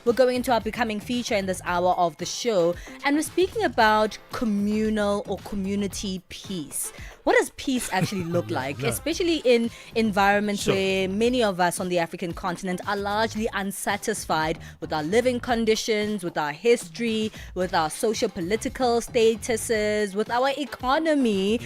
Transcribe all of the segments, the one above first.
We're going into our becoming feature in this hour of the show, and we're speaking about communal or community peace. What does peace actually look like, especially in environments where many of us on the African continent are largely unsatisfied with our living conditions, with our history, with our socio-political statuses, with our economy?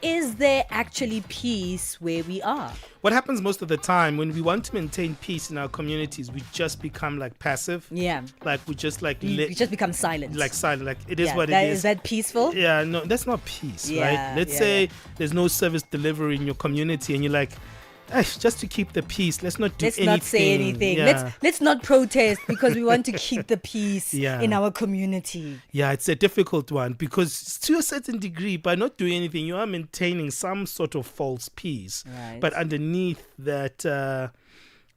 Is there actually peace where we are? What happens most of the time when we want to maintain peace in our communities, we just become like passive. Yeah. Like we just like we just become silent. Like silent. Like it is what it is. Is that peaceful? Yeah, no, that's not peace, Yeah, right? Let's say there's no service delivery in your community and you're like, just to keep the peace, let's not do anything. Let's not say anything. Yeah. Let's not protest because we want to keep the peace in our community. Yeah, it's a difficult one because to a certain degree, by not doing anything, you are maintaining some sort of false peace. Right. But underneath that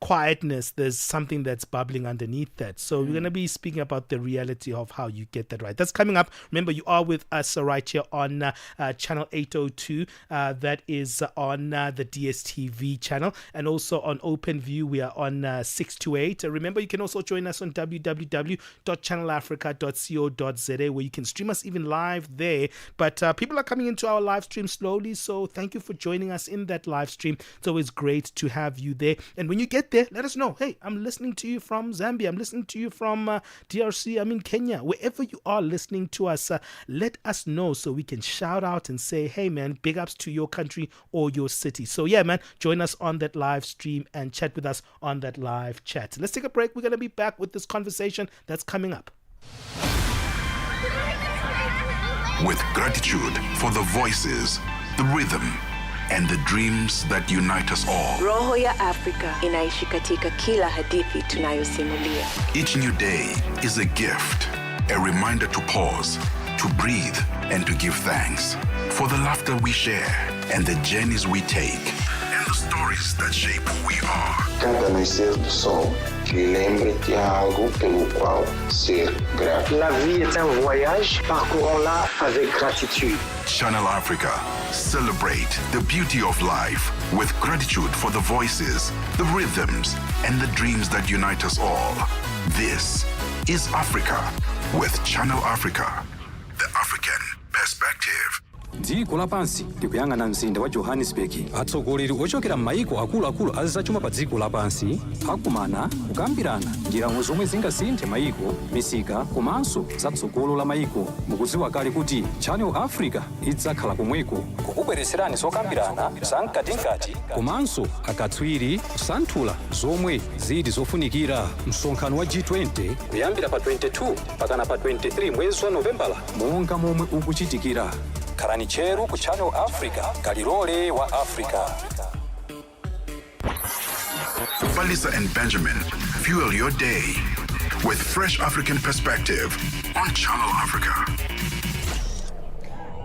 quietness, there's something that's bubbling underneath that. So we're going to be speaking about the reality of how you get that right. That's coming up. Remember, you are with us right here on channel 802. That is on the DSTV channel, and also on OpenView we are on 628. Remember, you can also join us on www.channelafrica.co.za, where you can stream us even live there. But people are coming into our live stream slowly, so thank you for joining us in that live stream. It's always great to have you there. And when you get there, let us know. Hey, I'm listening to you from Zambia. I'm listening to you from DRC. I'm in Kenya. Wherever you are listening to us, let us know so we can shout out and say, hey, man, big ups to your country or your city. So, yeah, man, join us on that live stream and chat with us on that live chat. Let's take a break. We're going to be back with this conversation that's coming up. With gratitude for the voices, the rhythm, and the dreams that unite us all. Roho ya Afrika inaishi katika kila hadithi tunayosimulia. Each new day is a gift, a reminder to pause, to breathe, and to give thanks for the laughter we share and the journeys we take and the stories that shape who we are. Cada nascer do sol lhe lembre que há algo pelo qual ser grato. La vie est un voyage, parcourons-la avec gratitude. Channel Africa. Celebrate the beauty of life with gratitude for the voices, the rhythms, and the dreams that unite us all. This is Africa with Channel Africa, the African perspective. dziko lapansi likuyang'ana mzinda wa Johannesburg. Atsogoleri ochokera m'mayiko akuluakulu azachuma pa dziko lapansi akumana kukambirana njira zomwe zingasinthe mayiko, misika komanso zatsogolo la mayiko. Mukudziwa kale kuti Channel Africa idzakhala komweko kukubweretserani zokambirana zamkatikati komanso akatswiri kusanthula zomwe zili zofunikira. Msonkhano wa G20 kuyambira pa 22 pakana pa 23 mwezi wa Novembala monga momwe ukuchitikira. Karani cheru ku Channel Africa, kalilole wa Africa. Palesa and Benjamin fuel your day with fresh African perspective on Channel Africa.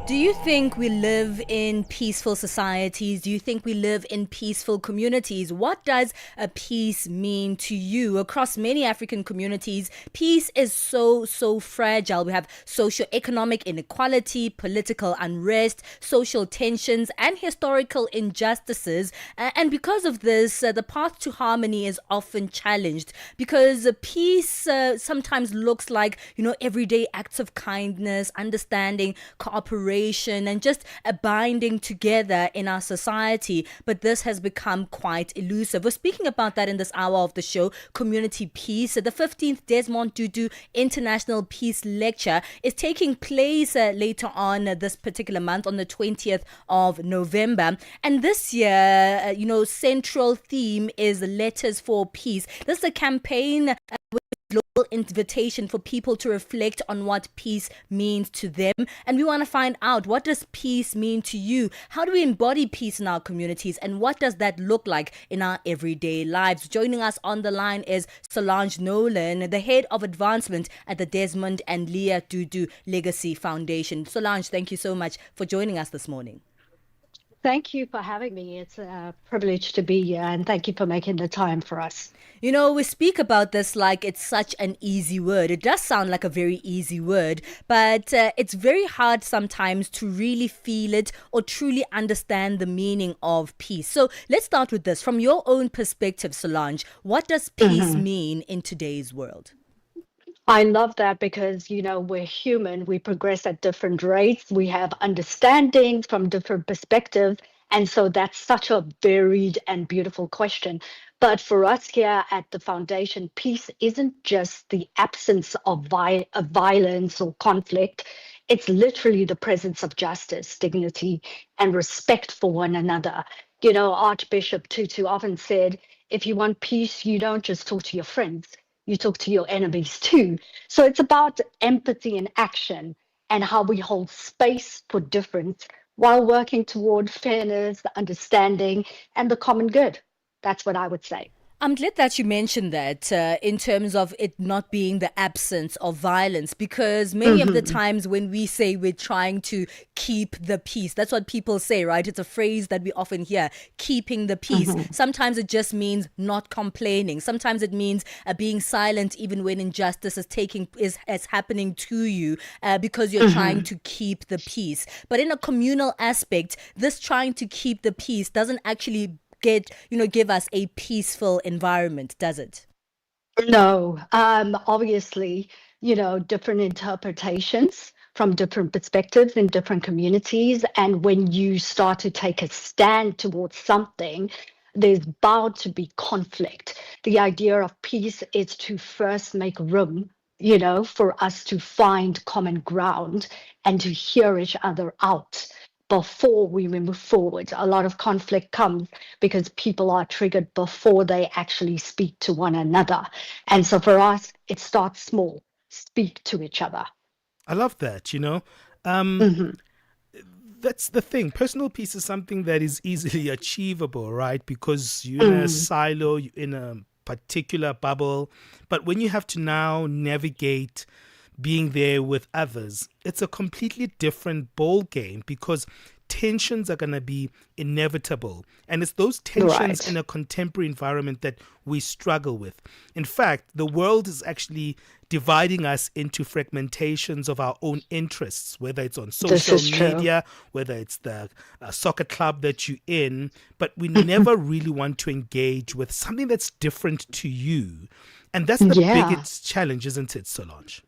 Do you think we live in peaceful societies? Do you think we live in peaceful communities? What does a peace mean to you? Across many African communities, peace is so fragile. We have socio-economic inequality, political unrest, social tensions, and historical injustices. And because of this, the path to harmony is often challenged because peace sometimes looks like, everyday acts of kindness, understanding, cooperation, and just a binding together in our society. But this has become quite elusive. We're speaking about that in this hour of the show, Community Peace. The 15th Desmond Tutu International Peace Lecture is taking place later on this particular month on the 20th of November. And this year, central theme is Letters for Peace. This is a campaign global invitation for people to reflect on what peace means to them. And we want to find out, what does peace mean to you? How do we embody peace in our communities? And what does that look like in our everyday lives? Joining us on the line is Solange Nolan, the head of advancement at the Desmond and Leah Tutu Legacy Foundation. Solange, thank you so much for joining us this morning. Thank you for having me. It's a privilege to be here, and thank you for making the time for us. You know, we speak about this like it's such an easy word. It does sound like a very easy word, but it's very hard sometimes to really feel it or truly understand the meaning of peace. So let's start with this. From your own perspective, Solange, what does peace mean in today's world? I love that because, we're human, we progress at different rates, we have understandings from different perspectives. And so that's such a varied and beautiful question. But for us here at the foundation, peace isn't just the absence of violence or conflict. It's literally the presence of justice, dignity, and respect for one another. Archbishop Tutu often said, if you want peace, you don't just talk to your friends, you talk to your enemies too. So it's about empathy in action and how we hold space for difference while working toward fairness, the understanding, and the common good. That's what I would say. I'm glad that you mentioned that in terms of it not being the absence of violence, because many of the times when we say we're trying to keep the peace, that's what people say, right? It's a phrase that we often hear, keeping the peace. Sometimes it just means not complaining. Sometimes it means being silent even when injustice is happening to you because you're trying to keep the peace. But in a communal aspect, this trying to keep the peace doesn't actually give us a peaceful environment, does it? No, obviously, different interpretations from different perspectives in different communities. And when you start to take a stand towards something, there's bound to be conflict. The idea of peace is to first make room, for us to find common ground and to hear each other out before we move forward. A lot of conflict comes because people are triggered before they actually speak to one another. And so for us, it starts small, speak to each other. I love that, That's the thing. Personal peace is something that is easily achievable, right? Because you're in a silo, you're in a particular bubble. But when you have to now navigate being there with others, it's a completely different ball game because tensions are going to be inevitable. And it's those tensions in a contemporary environment that we struggle with. In fact, the world is actually dividing us into fragmentations of our own interests, whether it's on social media, whether it's the soccer club that you're in, but we never really want to engage with something that's different to you. And that's the biggest challenge, isn't it, Solange?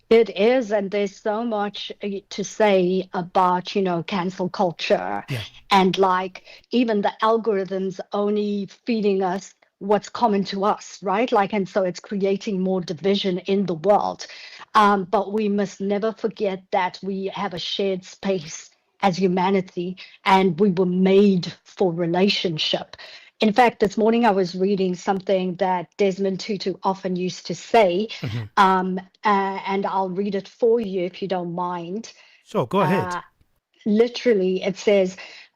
It is, and there's so much to say about, cancel culture and like even the algorithms only feeding us what's common to us, right? And so it's creating more division in the world. But we must never forget that we have a shared space as humanity and we were made for relationship. In fact, this morning I was reading something that Desmond Tutu often used to say, and I'll read it for you if you don't mind. Sure, go ahead. Literally,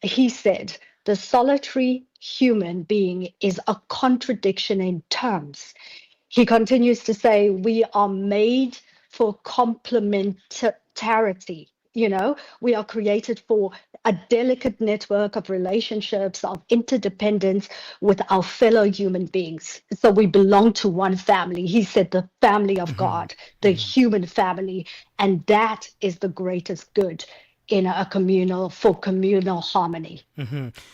he said, the solitary human being is a contradiction in terms. He continues to say, we are made for complementarity. We are created for a delicate network of relationships, of interdependence with our fellow human beings. So we belong to one family. He said the family of God, the human family, and that is the greatest good in a communal harmony.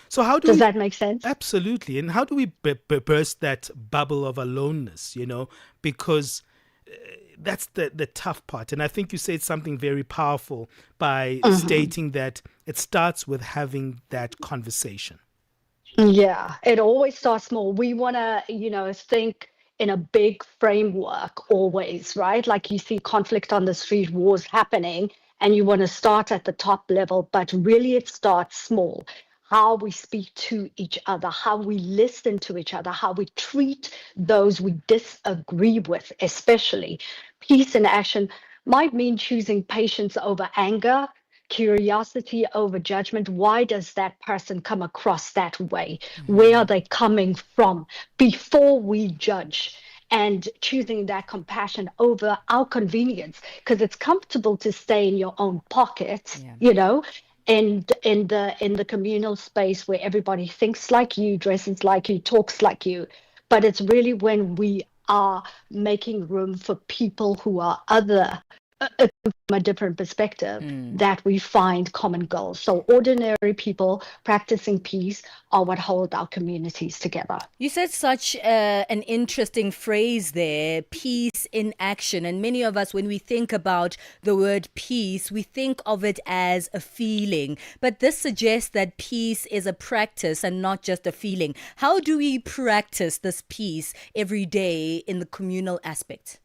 So how does that make sense? Absolutely. And how do we burst that bubble of aloneness, because that's the tough part. And I think you said something very powerful by stating that it starts with having that conversation. Yeah, it always starts small. We want to, think in a big framework always, right? Like you see conflict on the street, wars happening, and you want to start at the top level, but really it starts small. How we speak to each other, how we listen to each other, how we treat those we disagree with, especially. Peace in action might mean choosing patience over anger, curiosity over judgment. Why does that person come across that way? Where are they coming from before we judge? And choosing that compassion over our convenience, because it's comfortable to stay in your own pocket, in the communal space where everybody thinks like you, dresses like you, talks like you. But it's really when we are making room for people who are other from a different perspective that we find common goals. So ordinary people practicing peace are what hold our communities together. You said such an interesting phrase there, peace in action. And many of us, when we think about the word peace, we think of it as a feeling. But this suggests that peace is a practice and not just a feeling. How do we practice this peace every day in the communal aspect?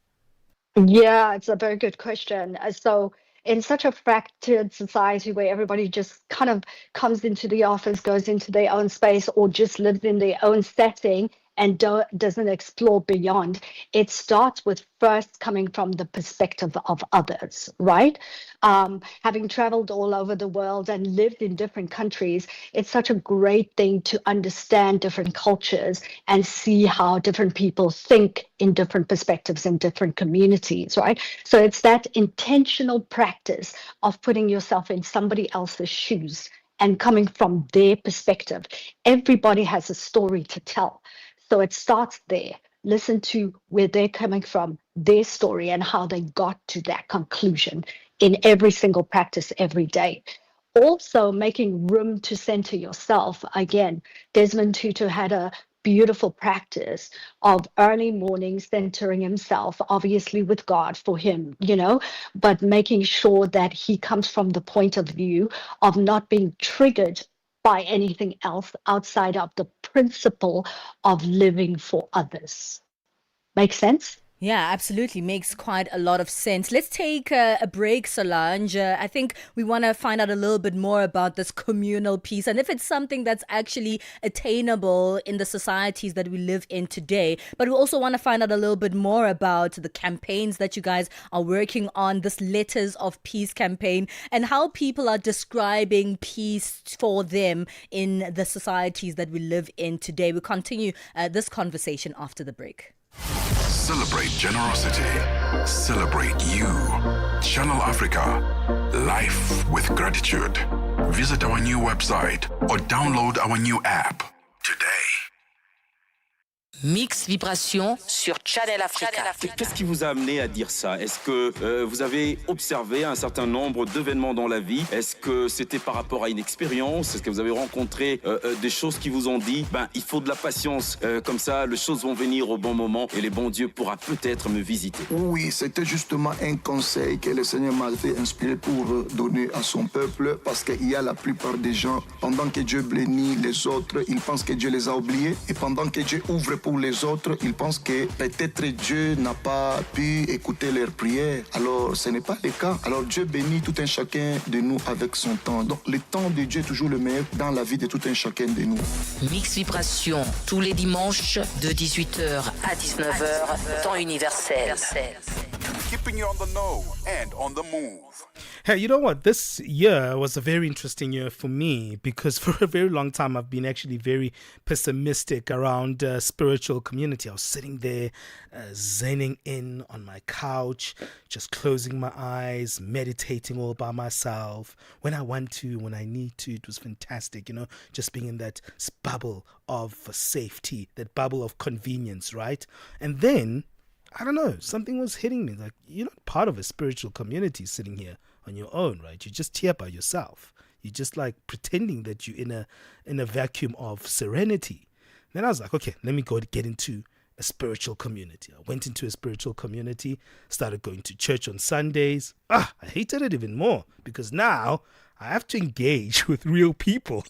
Yeah, it's a very good question. So, in such a fractured society where everybody just kind of comes into the office, goes into their own space, or just lives in their own setting and doesn't explore beyond, it starts with first coming from the perspective of others, right? Having traveled all over the world and lived in different countries, it's such a great thing to understand different cultures and see how different people think in different perspectives in different communities, right? So it's that intentional practice of putting yourself in somebody else's shoes and coming from their perspective. Everybody has a story to tell. So it starts there. Listen to where they're coming from, their story, and how they got to that conclusion in every single practice every day. Also, making room to center yourself. Again, Desmond Tutu had a beautiful practice of early morning centering himself, obviously with God for him, but making sure that he comes from the point of view of not being triggered by anything else outside of the principle of living for others. Make sense? Yeah, absolutely. Makes quite a lot of sense. Let's take a break, Solange. I think we want to find out a little bit more about this communal piece and if it's something that's actually attainable in the societies that we live in today. But we also want to find out a little bit more about the campaigns that you guys are working on, this Letters of Peace campaign, and how people are describing peace for them in the societies that we live in today. We'll continue this conversation after the break. Celebrate generosity. Celebrate you. Channel Africa. Life with gratitude. Visit our new website or download our new app today. Mix Vibration sur Channel Africa. Qu'est-ce qui vous a amené à dire ça? Est-ce que vous avez observé un certain nombre d'événements dans la vie? Est-ce que c'était par rapport à une expérience? Est-ce que vous avez rencontré des choses qui vous ont dit il faut de la patience, comme ça les choses vont venir au bon moment et le bon Dieu pourra peut-être me visiter? Oui, c'était justement un conseil que le Seigneur m'avait inspiré pour donner à son peuple, parce qu'il y a la plupart des gens, pendant que Dieu bénit les autres, ils pensent que Dieu les a oubliés, et pendant que Dieu ouvre pour les autres, ils pensent que peut-être Dieu n'a pas pu écouter leurs prières. Alors, ce n'est pas le cas. Alors, Dieu bénit tout un chacun de nous avec son temps. Donc, le temps de Dieu est toujours le meilleur dans la vie de tout un chacun de nous. Mix Vibration, tous les dimanches de 18h à 19h, temps universel. Keeping you on the know and on the move. Hey, you know what? This year was a very interesting year for me because for a very long time I've been actually very pessimistic around spiritual community. I was sitting there zenning in on my couch, just closing my eyes, meditating all by myself. When I want to, when I need to, it was fantastic, just being in that bubble of safety, that bubble of convenience, right? And then, I don't know, something was hitting me. Like, you're not part of a spiritual community sitting here on your own, right? You're just here by yourself. You're just like pretending that you're in a vacuum of serenity. Then I was like, okay, let me go get into a spiritual community. I went into a spiritual community, started going to church on Sundays. I hated it even more because now I have to engage with real people.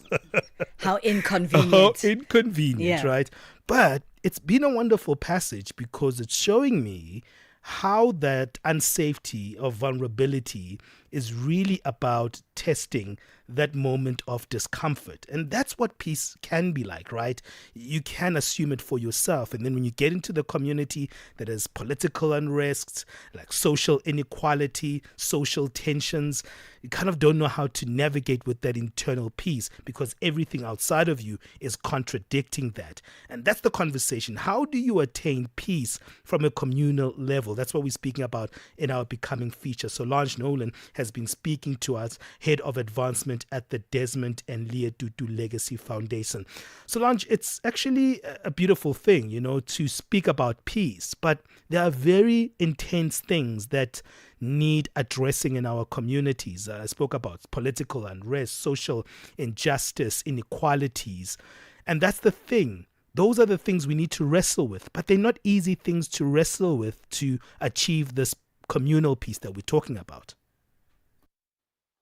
How inconvenient. How inconvenient, Yeah. right? But it's been a wonderful passage because it's showing me how that unsafety or vulnerability is really about testing that moment of discomfort. And that's what peace can be like, right? You can assume it for yourself. And then when you get into the community that has political unrest, like social inequality, social tensions, you kind of don't know how to navigate with that internal peace because everything outside of you is contradicting that. And that's the conversation. How do you attain peace from a communal level? That's what we're speaking about in our Becoming feature. Solange Nolan has been speaking to us here Head of Advancement at the Desmond and Leah Tutu Legacy Foundation. Solange, it's actually a beautiful thing, to speak about peace, but there are very intense things that need addressing in our communities. I spoke about political unrest, social injustice, inequalities, and that's the thing. Those are the things we need to wrestle with, but they're not easy things to wrestle with to achieve this communal peace that we're talking about.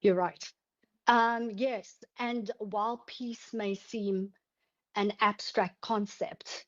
You're right. Yes, and while peace may seem an abstract concept,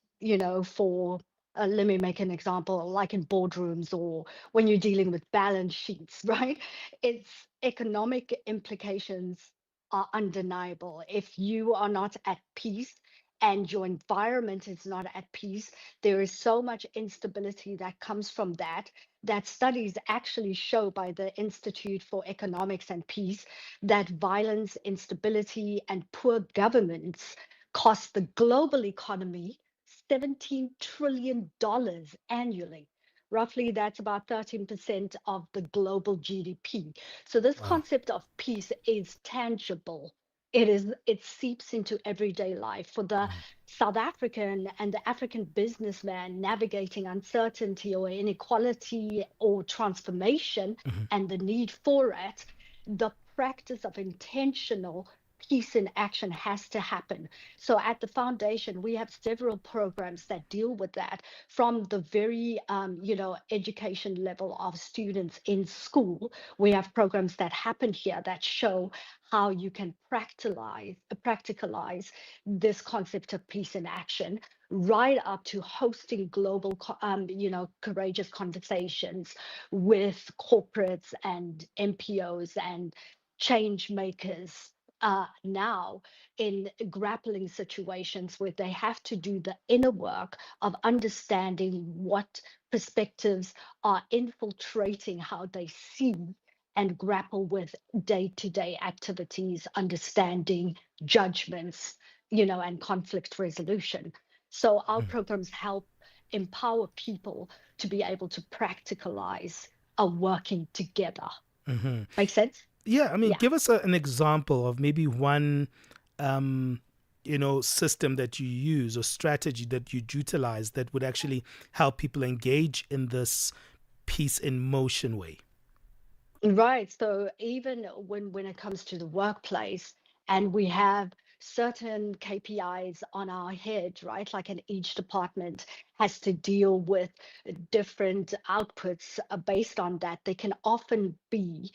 for let me make an example, like in boardrooms or when you're dealing with balance sheets, right? Its economic implications are undeniable. If you are not at peace and your environment is not at peace, there is so much instability that comes from that. That studies actually show by the Institute for Economics and Peace that violence, instability, and poor governance cost the global economy $17 trillion annually. Roughly, that's about 13% of the global GDP. So this concept of peace is tangible. It seeps into everyday life. For the South African and the African businessman navigating uncertainty or inequality or transformation and the need for it, the practice of intentional peace in action has to happen. So at the foundation, we have several programs that deal with that, from the very, education level of students in school. We have programs that happen here that show how you can practicalize this concept of peace in action, right up to hosting global, courageous conversations with corporates and MPOs and change makers now in grappling situations where they have to do the inner work of understanding what perspectives are infiltrating how they see and grapple with day-to-day activities, understanding, judgments, and conflict resolution. So our programs help empower people to be able to practicalize a working together. Make sense? Yeah, give us an example of maybe one, system that you use or strategy that you utilize that would actually help people engage in this peace in motion way. Right. So even when it comes to the workplace, and we have certain KPIs on our head, right? Like in each department has to deal with different outputs based on that. There can often be,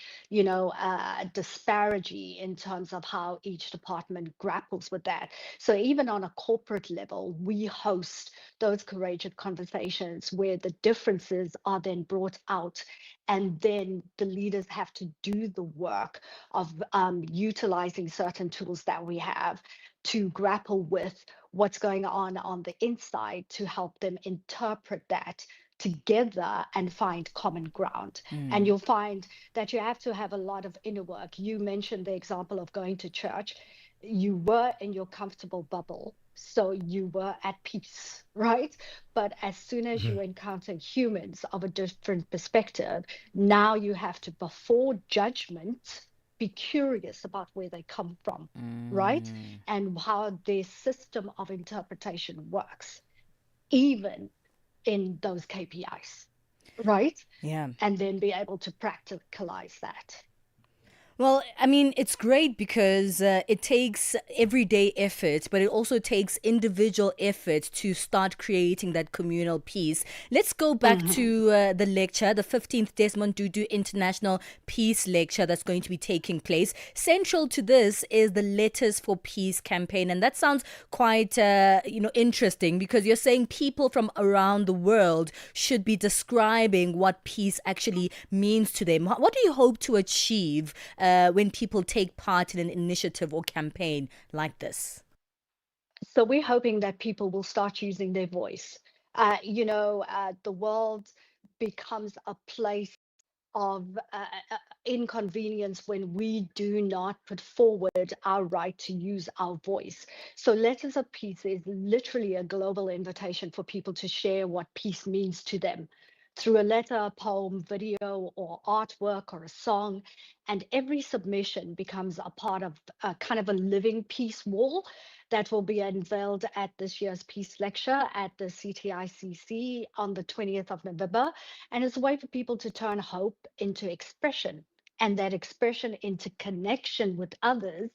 disparity in terms of how each department grapples with that. So even on a corporate level, we host those courageous conversations where the differences are then brought out, and then the leaders have to do the work of utilizing certain tools that we have to grapple with what's going on the inside, to help them interpret that together and find common ground. And you'll find that you have to have a lot of inner work. You mentioned the example of going to church. You were in your comfortable bubble, so you were at peace, right? But as soon as you encounter humans of a different perspective, now you have to, before judgment, be curious about where they come from, right? And how their system of interpretation works, even in those KPIs, right? Yeah. And then be able to practicalize that. Well, it's great because it takes everyday effort, but it also takes individual effort to start creating that communal peace. Let's go back to the lecture, the 15th Desmond Tutu International Peace Lecture that's going to be taking place. Central to this is the Letters for Peace campaign. And that sounds quite, interesting, because you're saying people from around the world should be describing what peace actually means to them. What do you hope to achieve when people take part in an initiative or campaign like this? So we're hoping that people will start using their voice. The world becomes a place of inconvenience when we do not put forward our right to use our voice. So Letters of Peace is literally a global invitation for people to share what peace means to them. through a letter, a poem, video, or artwork or a song. And every submission becomes a part of a kind of a living peace wall that will be unveiled at this year's Peace Lecture at the CTICC on the 20th of November. And it's a way for people to turn hope into expression, and that expression into connection with others,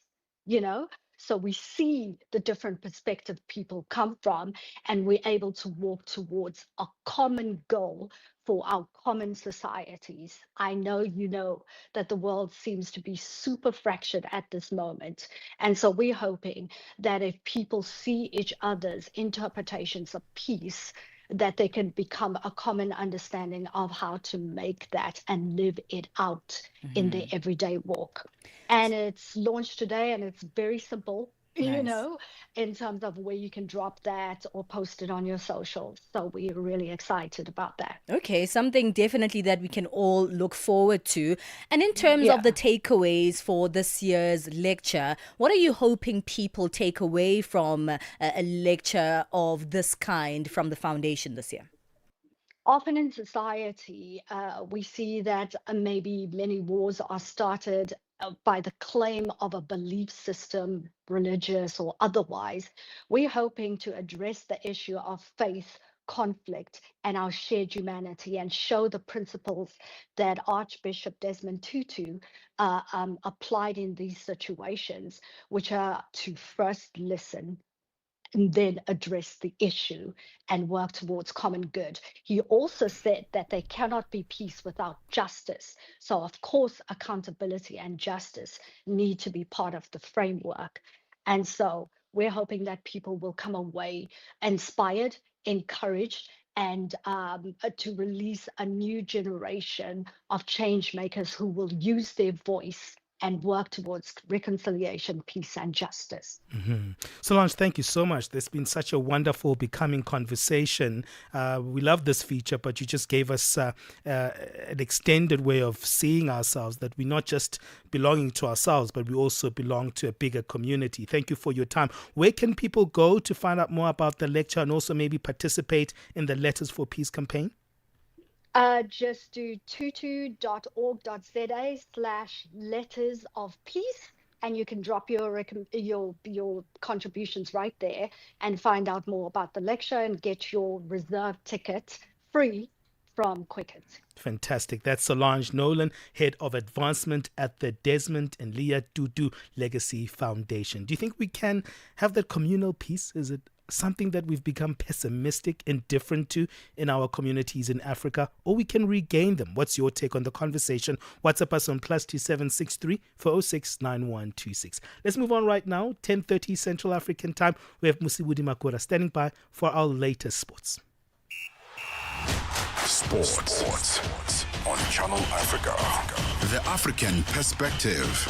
you know? So we see the different perspective people come from, and we're able to walk towards a common goal for our common societies. I know you know that the world seems to be super fractured at this moment. And so we're hoping that if people see each other's interpretations of peace, that they can become a common understanding of how to make that and live it out in their everyday walk. And it's launched today, and it's very simple, you know, in terms of where you can drop that or post it on your socials. So we're really excited about that. Okay, something definitely that we can all look forward to. And in terms of the takeaways for this year's lecture, what are you hoping people take away from a lecture of this kind from the foundation this year? Often in society, we see that maybe many wars are started by the claim of a belief system, religious or otherwise. We're hoping to address the issue of faith, conflict, and our shared humanity, and show the principles that Archbishop Desmond Tutu applied in these situations, which are to first listen and then address the issue and work towards common good. He also said that there cannot be peace without justice. So of course, accountability and justice need to be part of the framework. And so we're hoping that people will come away inspired, encouraged, and to release a new generation of change makers who will use their voice and work towards reconciliation, peace, and justice. Solange, thank you so much. There's been such a wonderful becoming conversation. We love this feature, but you just gave us an extended way of seeing ourselves, that we're not just belonging to ourselves, but we also belong to a bigger community. Thank you for your time. Where can people go to find out more about the lecture and also maybe participate in the Letters for Peace campaign? Just do tutu.org.za/letters of peace, and you can drop your contributions right there and find out more about the lecture and get your reserved ticket free from Quicket. Fantastic. That's Solange Nolan, Head of Advancement at the Desmond and Leah Tutu Legacy Foundation. Do you think we can have that communal peace? Is it something that we've become pessimistic, indifferent to in our communities in Africa, or we can regain them? What's your take on the conversation? WhatsApp us on +2763 406 9126. Let's move on right now. 10:30 Central African time. We have Musibudi Makura standing by for our latest sports. Sports on Channel Africa. The African Perspective.